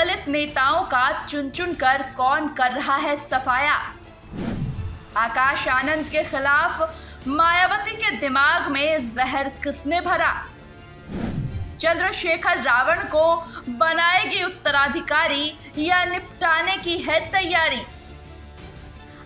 दलित नेताओं का चुन चुन कर कौन कर रहा है सफाया। आकाश आनंद के खिलाफ मायावती के दिमाग में जहर किसने भरा। चंद्रशेखर रावण को बनाएगी उत्तराधिकारी या निपटाने की है तैयारी।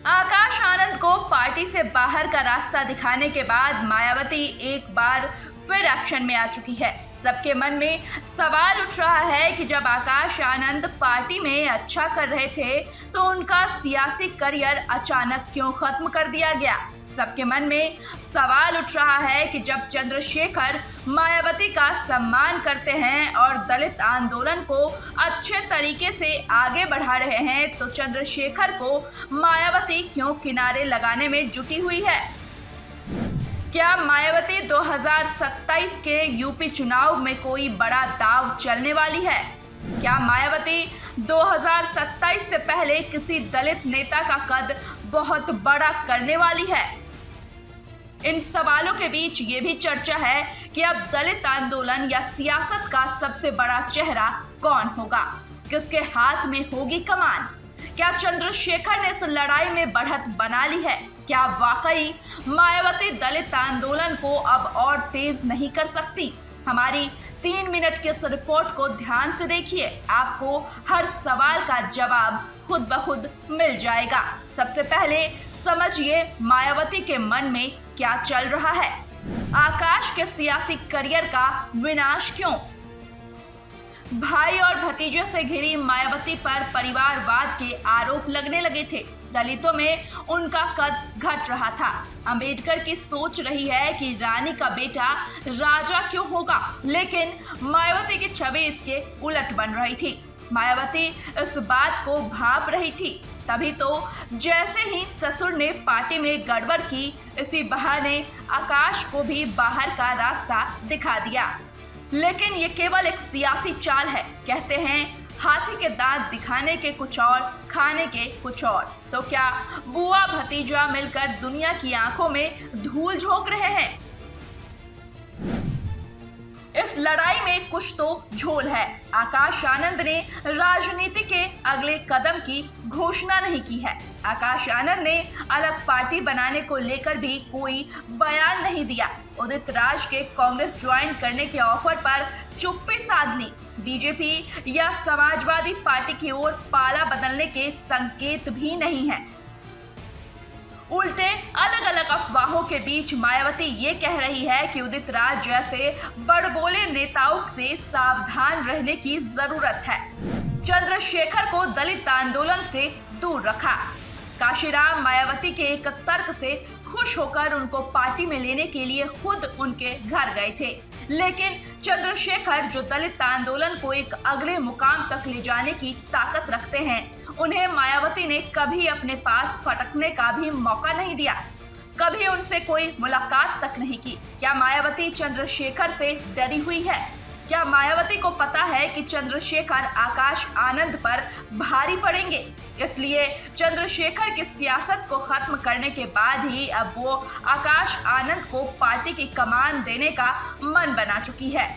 आकाश आनंद को पार्टी से बाहर का रास्ता दिखाने के बाद मायावती एक बार फिर एक्शन में आ चुकी है। सबके मन में सवाल उठ रहा है कि जब आकाश आनंद पार्टी में अच्छा कर रहे थे तो उनका सियासी करियर अचानक क्यों खत्म कर दिया गया। सबके मन में सवाल उठ रहा है कि जब चंद्रशेखर मायावती का सम्मान करते हैं और दलित आंदोलन को अच्छे तरीके से आगे बढ़ा रहे हैं तो चंद्रशेखर को मायावती क्यों किनारे लगाने में जुटी हुई है। क्या मायावती 2027 के यूपी चुनाव में कोई बड़ा दांव चलने वाली है। क्या मायावती 2027 से पहले किसी दलित नेता का कद बहुत बड़ा करने वाली है। इन सवालों के बीच ये भी चर्चा है कि अब दलित आंदोलन या सियासत का सबसे बड़ा चेहरा कौन होगा, किसके हाथ में होगी कमान। क्या चंद्रशेखर ने इस लड़ाई में बढ़त बना ली है। क्या वाकई मायावती दलित आंदोलन को अब और तेज नहीं कर सकती। हमारी 3 मिनट की इस रिपोर्ट को ध्यान से देखिए, आपको हर सवाल का जवाब खुद ब खुद मिल जाएगा। सबसे पहले समझिए मायावती के मन में क्या चल रहा है। आकाश के सियासी करियर का विनाश क्यों। भाई और भतीजे से घिरी मायावती पर परिवारवाद के आरोप लगने लगे थे। दलितों में उनका कद घट रहा था। अंबेडकर की सोच रही है कि रानी का बेटा राजा क्यों होगा, लेकिन मायावती की छवि इसके उलट बन रही थी। मायावती इस बात को भांप रही थी। तभी तो जैसे ही ससुर ने पार्टी में गड़बड़ की, इसी बहाने आकाश को भी बाहर का रास्ता दिखा दिया। लेकिन ये केवल एक सियासी चाल है। कहते हैं हाथी के दांत दिखाने के कुछ और, खाने के कुछ और। तो क्या बुआ भतीजा मिलकर दुनिया की आंखों में धूल झोंक रहे हैं। इस लड़ाई में कुछ तो झोल है। आकाश आनंद ने राजनीति के अगले कदम की घोषणा नहीं की है। आकाश आनंद ने अलग पार्टी बनाने को लेकर भी कोई बयान नहीं दिया। उदित राज के कांग्रेस ज्वाइन करने के ऑफर पर चुप्पी साध ली। बीजेपी या समाजवादी पार्टी की ओर पाला बदलने के संकेत भी नहीं है। उल्टे अलग अलग अफवाहों के बीच मायावती ये कह रही है कि उदित राज जैसे बड़बोले नेताओं से सावधान रहने की जरूरत है। चंद्रशेखर को दलित आंदोलन से दूर रखा। काशीराम मायावती के एक तर्क से खुश होकर उनको पार्टी में लेने के लिए खुद उनके घर गए थे। लेकिन चंद्रशेखर जो दलित आंदोलन को एक अगले मुकाम तक ले जाने की ताकत रखते हैं, उन्हें मायावती ने कभी अपने पास फटकने का भी मौका नहीं दिया। कभी उनसे कोई मुलाकात तक नहीं की। क्या मायावती चंद्रशेखर से डरी हुई है। क्या मायावती को पता है कि चंद्रशेखर आकाश आनंद पर भारी पड़ेंगे, इसलिए चंद्रशेखर की सियासत को खत्म करने के बाद ही अब वो आकाश आनंद को पार्टी की कमान देने का मन बना चुकी है।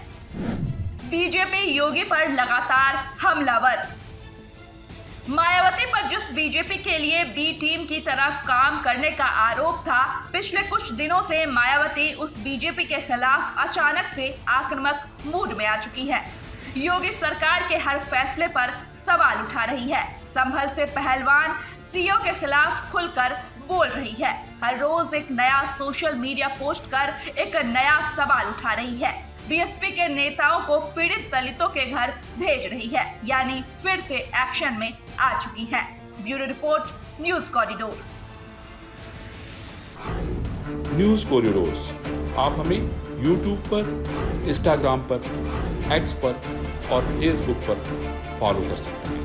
बीजेपी योगी पर लगातार हमलावर। मायावती पर जिस बीजेपी के लिए बी टीम की तरह काम करने का आरोप था, पिछले कुछ दिनों से मायावती उस बीजेपी के खिलाफ अचानक से आक्रामक मूड में आ चुकी है। योगी सरकार के हर फैसले पर सवाल उठा रही है। संभल से पहलवान सीओ के खिलाफ खुलकर बोल रही है। हर रोज एक नया सोशल मीडिया पोस्ट कर एक नया सवाल उठा रही है। बीएसपी के नेताओं को पीड़ित दलितों के घर भेज रही है, यानी फिर से एक्शन में आ चुकी है। Bureau report, news corridor. News corridors आप हमें यूट्यूब पर, इंस्टाग्राम पर, एक्स पर और फेसबुक पर फॉलो कर सकते हैं।